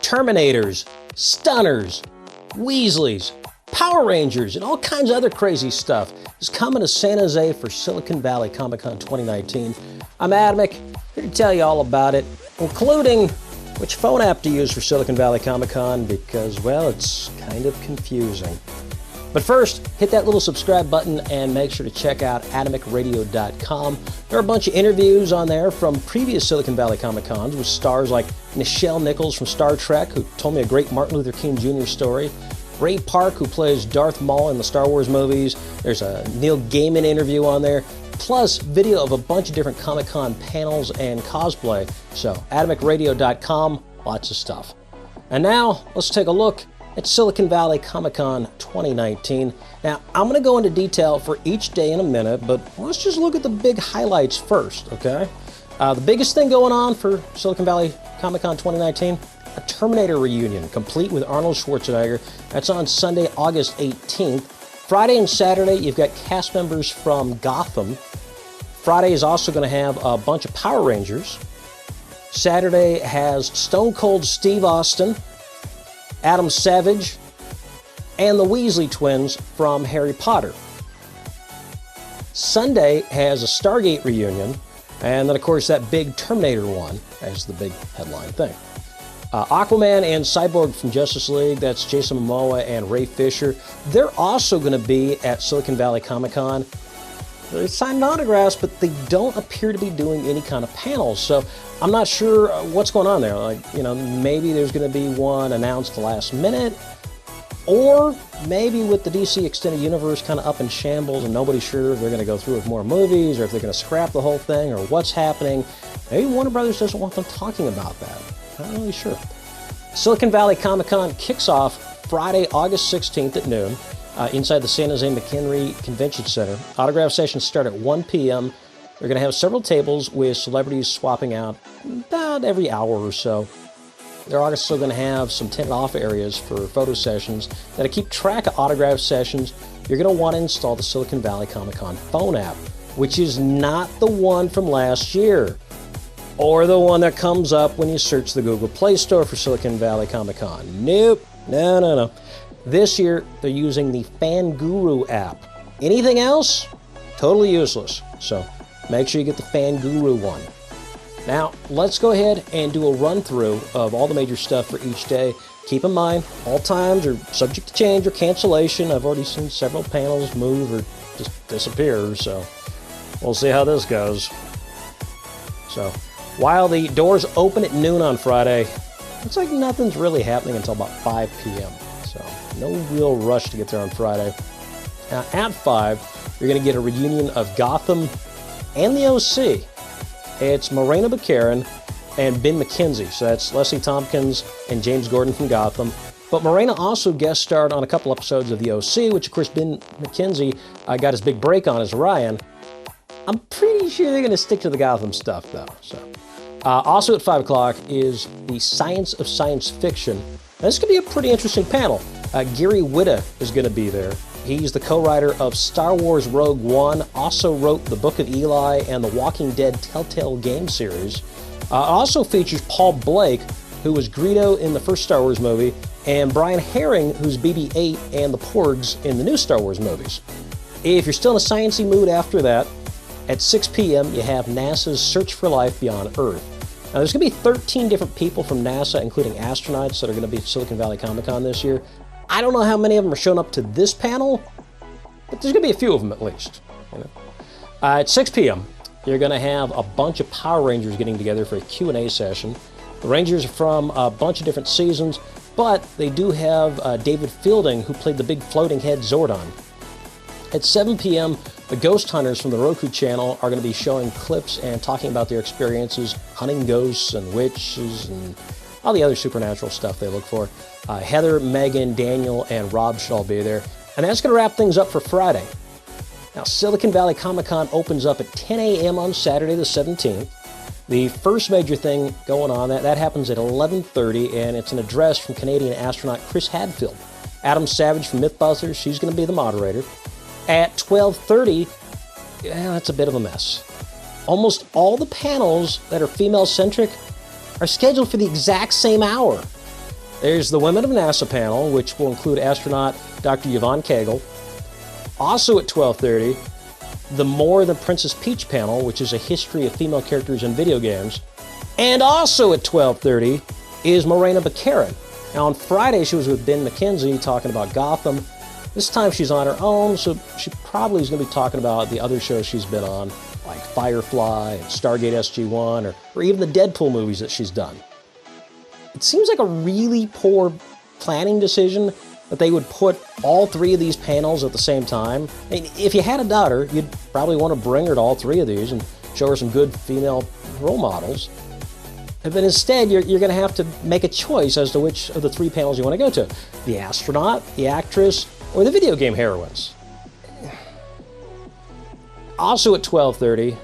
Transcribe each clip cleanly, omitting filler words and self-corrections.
Terminators, Stunners, Weasleys, Power Rangers, and all kinds of other crazy stuff is coming to San Jose for Silicon Valley Comic-Con 2019. I'm Adamic, here to tell you all about it, including which phone app to use for Silicon Valley Comic-Con because, well, it's kind of confusing. But first, hit that little subscribe button and make sure to check out ADAMICradio.com. There are a bunch of interviews on there from previous Silicon Valley Comic-Cons with stars like Nichelle Nichols from Star Trek, who told me a great Martin Luther King Jr. story, Ray Park, who plays Darth Maul in the Star Wars movies. There's a Neil Gaiman interview on there, plus video of a bunch of different Comic-Con panels and cosplay. So, ADAMICradio.com, lots of stuff. And now, let's take a look at Silicon Valley Comic-Con 2019. Now, I'm going to go into detail for each day in a minute, but let's just look at the big highlights first, okay? The biggest thing going on for Silicon Valley Comic-Con 2019, a Terminator reunion, complete with Arnold Schwarzenegger. That's on Sunday, August 18th. Friday and Saturday, you've got cast members from Gotham. Friday is also going to have a bunch of Power Rangers. Saturday has Stone Cold Steve Austin, Adam Savage, and the Weasley twins from Harry Potter. Sunday has a Stargate reunion, and then of course that big Terminator one as the big headline thing. Aquaman and Cyborg from Justice League, that's Jason Momoa and Ray Fisher. They're also going to be at Silicon Valley Comic-Con. They signed autographs, but they don't appear to be doing any kind of panels, so I'm not sure what's going on there. Like, you know, maybe there's going to be one announced last minute, or maybe with the DC Extended Universe kind of up in shambles and nobody's sure if they're going to go through with more movies or if they're going to scrap the whole thing or what's happening. Maybe Warner Brothers doesn't want them talking about that. Not really sure. Silicon Valley Comic-Con kicks off Friday, August 16th at noon. Inside the San Jose McEnry Convention Center. Autograph sessions start at 1 p.m. They're going to have several tables with celebrities swapping out about every hour or so. They're also going to have some tented off areas for photo sessions. Now, to keep track of autograph sessions, you're going to want to install the Silicon Valley Comic-Con phone app, which is not the one from last year, or the one that comes up when you search the Google Play Store for Silicon Valley Comic-Con. Nope. No. This year, they're using the Fan Guru app. Anything else? Totally useless. So make sure you get the Fan Guru one. Now, let's go ahead and do a run-through of all the major stuff for each day. Keep in mind, all times are subject to change or cancellation. I've already seen several panels move or just disappear, so we'll see how this goes. So, while the doors open at noon on Friday, looks like nothing's really happening until about 5 p.m. So, no real rush to get there on Friday. Now, at 5, you're going to get a reunion of Gotham and the OC. It's Morena Baccarin and Ben McKenzie. So that's Leslie Tompkins and James Gordon from Gotham. But Morena also guest starred on a couple episodes of the OC, which, of course, Ben McKenzie got his big break on as Ryan. I'm pretty sure they're going to stick to the Gotham stuff, though. So, also at 5 o'clock is the Science of Science Fiction. Now, this could be a pretty interesting panel. Gary Whitta is going to be there. He's the co-writer of Star Wars Rogue One, also wrote The Book of Eli and the Walking Dead Telltale game series. Also features Paul Blake, who was Greedo in the first Star Wars movie, and Brian Herring, who's BB-8 and the Porgs in the new Star Wars movies. If you're still in a sciencey mood after that, at 6 p.m. you have NASA's Search for Life Beyond Earth. Now, there's going to be 13 different people from NASA, including astronauts, that are going to be at Silicon Valley Comic-Con this year. I don't know how many of them are showing up to this panel, but there's going to be a few of them at least. You know? At 6 p.m., you're going to have a bunch of Power Rangers getting together for a Q&A session. The Rangers are from a bunch of different seasons, but they do have David Fielding, who played the big floating head Zordon. At 7 p.m., the Ghost Hunters from the Roku channel are going to be showing clips and talking about their experiences hunting ghosts and witches and all the other supernatural stuff they look for. Heather, Megan, Daniel, and Rob should all be there. And that's going to wrap things up for Friday. Now, Silicon Valley Comic-Con opens up at 10 a.m. on Saturday the 17th. The first major thing going on, that happens at 11:30, and it's an address from Canadian astronaut Chris Hadfield. Adam Savage from Mythbusters, she's going to be the moderator. At 12:30, that's a bit of a mess. Almost all the panels that are female-centric are scheduled for the exact same hour. There's the Women of NASA panel, which will include astronaut Dr. Yvonne Kegel. Also at 12:30, the More Than Princess Peach panel, which is a history of female characters in video games. And also at 12:30 is Morena Baccarin. Now on Friday, she was with Ben McKenzie talking about Gotham. This time she's on her own, so she probably is going to be talking about the other shows she's been on, like Firefly and Stargate SG-1, or even the Deadpool movies that she's done. It seems like a really poor planning decision that they would put all three of these panels at the same time. I mean, if you had a daughter, you'd probably want to bring her to all three of these and show her some good female role models. But instead, you're going to have to make a choice as to which of the three panels you want to go to. The astronaut, the actress, or the video game heroines. Also at 12:30,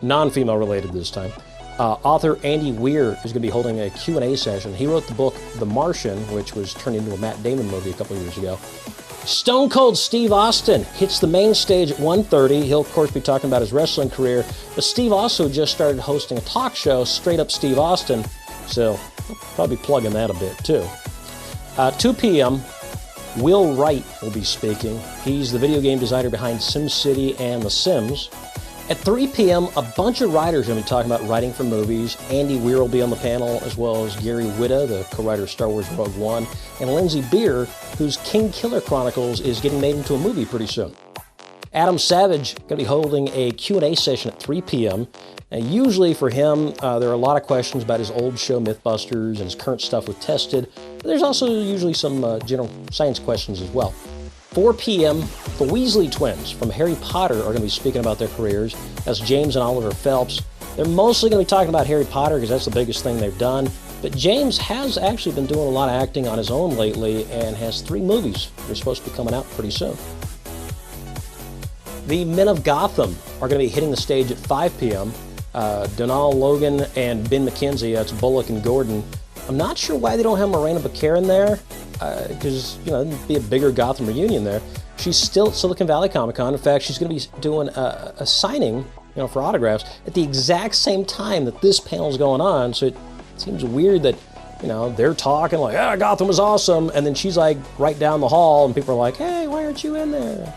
non-female related this time, author Andy Weir is going to be holding a Q&A session. He wrote the book The Martian, which was turned into a Matt Damon movie a couple years ago. Stone Cold Steve Austin hits the main stage at 1:30. He'll, of course, be talking about his wrestling career. But Steve also just started hosting a talk show, Straight Up Steve Austin, so I'll probably be plugging that a bit, too. 2 p.m., Will Wright will be speaking. He's the video game designer behind SimCity and The Sims. At 3 p.m., a bunch of writers are going to be talking about writing for movies. Andy Weir will be on the panel, as well as Gary Whitta, the co-writer of Star Wars Rogue One, and Lindsay Beer, whose King Killer Chronicles is getting made into a movie pretty soon. Adam Savage going to be holding a Q&A session at 3 p.m. And usually for him, there are a lot of questions about his old show Mythbusters and his current stuff with Tested. But there's also usually some general science questions as well. 4 p.m., the Weasley twins from Harry Potter are going to be speaking about their careers. That's James and Oliver Phelps. They're mostly going to be talking about Harry Potter because that's the biggest thing they've done. But James has actually been doing a lot of acting on his own lately and has 3 movies that are supposed to be coming out pretty soon. The Men of Gotham are going to be hitting the stage at 5 p.m. Donal Logan and Ben McKenzie, that's Bullock and Gordon. I'm not sure why they don't have Morena Baccarin there, because, it'd be a bigger Gotham reunion there. She's still at Silicon Valley Comic-Con. In fact, she's going to be doing a signing, for autographs at the exact same time that this panel's going on, so it seems weird that, they're talking like, Gotham was awesome, and then she's like right down the hall, and people are like, hey, why aren't you in there?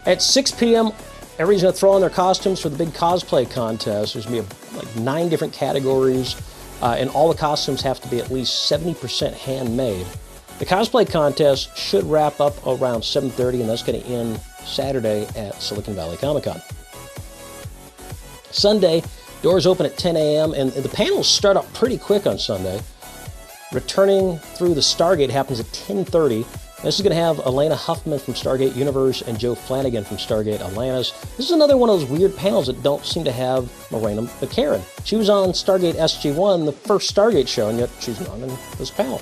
At 6 p.m., everybody's going to throw on their costumes for the big cosplay contest. There's going to be like 9 different categories, and all the costumes have to be at least 70% handmade. The cosplay contest should wrap up around 7:30, and that's going to end Saturday at Silicon Valley Comic-Con. Sunday, doors open at 10 a.m., and the panels start up pretty quick on Sunday. Returning through the Stargate happens at 10:30. This is going to have Elena Huffman from Stargate Universe and Joe Flanagan from Stargate Atlantis. This is another one of those weird panels that don't seem to have Morena Baccarin. She was on Stargate SG-1, the first Stargate show, and yet she's not in this panel.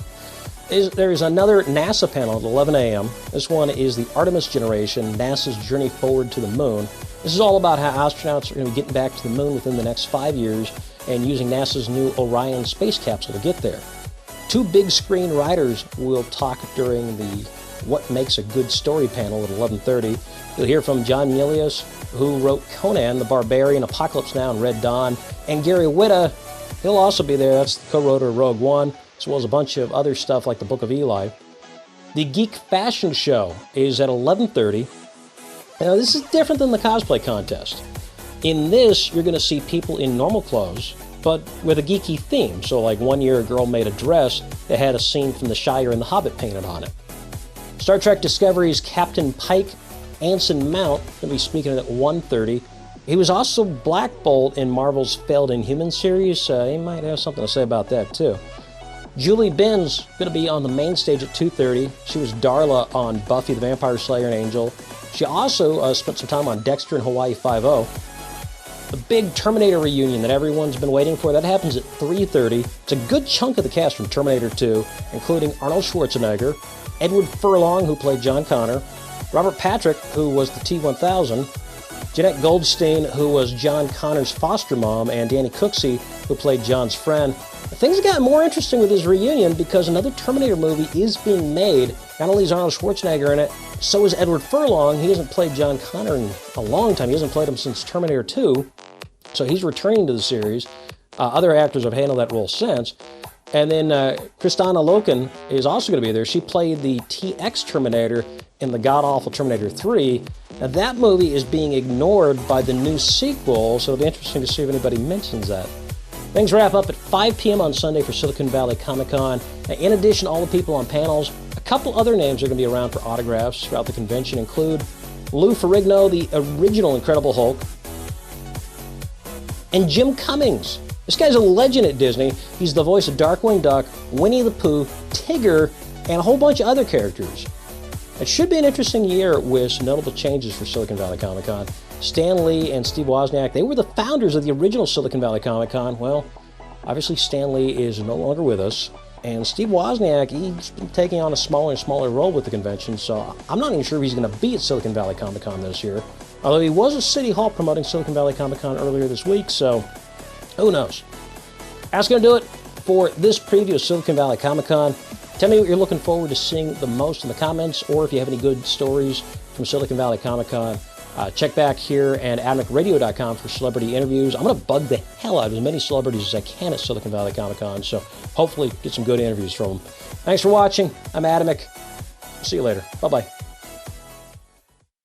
There's another NASA panel at 11 a.m. This one is the Artemis generation, NASA's journey forward to the moon. This is all about how astronauts are going to be getting back to the moon within the next 5 years and using NASA's new Orion space capsule to get there. 2 big screen writers will talk during the What Makes a Good Story panel at 11:30. You'll hear from John Milius, who wrote Conan the Barbarian, Apocalypse Now, and Red Dawn. And Gary Whitta, he'll also be there. That's the co-writer of Rogue One, as well as a bunch of other stuff like the Book of Eli. The Geek Fashion Show is at 11:30. Now, this is different than the cosplay contest. In this, you're going to see people in normal clothes, but with a geeky theme. So like one year a girl made a dress that had a scene from The Shire and The Hobbit painted on it. Star Trek Discovery's Captain Pike Anson Mount going to be speaking at 1:30. He was also Black Bolt in Marvel's failed Inhuman series. He might have something to say about that too. Julie Benz going to be on the main stage at 2:30. She was Darla on Buffy the Vampire Slayer and Angel. She also spent some time on Dexter and Hawaii Five-0. The big Terminator reunion that everyone's been waiting for, that happens at 3:30. It's a good chunk of the cast from Terminator 2, including Arnold Schwarzenegger, Edward Furlong, who played John Connor, Robert Patrick, who was the T-1000, Jeanette Goldstein, who was John Connor's foster mom, and Danny Cooksey, who played John's friend. Things got more interesting with his reunion because another Terminator movie is being made. Not only is Arnold Schwarzenegger in it, so is Edward Furlong. He hasn't played John Connor in a long time. He hasn't played him since Terminator 2, so he's returning to the series. Other actors have handled that role since. And then Kristana Loken is also going to be there. She played the TX Terminator in the god-awful Terminator 3. Now, that movie is being ignored by the new sequel, so it'll be interesting to see if anybody mentions that. Things wrap up at 5 p.m. on Sunday for Silicon Valley Comic-Con. In addition to all the people on panels, a couple other names are going to be around for autographs throughout the convention include Lou Ferrigno, the original Incredible Hulk, and Jim Cummings. This guy's a legend at Disney. He's the voice of Darkwing Duck, Winnie the Pooh, Tigger, and a whole bunch of other characters. It should be an interesting year with some notable changes for Silicon Valley Comic-Con. Stan Lee and Steve Wozniak, they were the founders of the original Silicon Valley Comic-Con. Well, obviously Stan Lee is no longer with us, and Steve Wozniak, he's been taking on a smaller and smaller role with the convention, so I'm not even sure if he's going to be at Silicon Valley Comic-Con this year. Although he was at City Hall promoting Silicon Valley Comic-Con earlier this week, so who knows? That's going to do it for this preview of Silicon Valley Comic-Con. Tell me what you're looking forward to seeing the most in the comments, or if you have any good stories from Silicon Valley Comic-Con. Check back here at ADAMICradio.com for celebrity interviews. I'm going to bug the hell out of as many celebrities as I can at Silicon Valley Comic-Con, so hopefully get some good interviews from them. Thanks for watching. I'm Adamic. See you later. Bye-bye.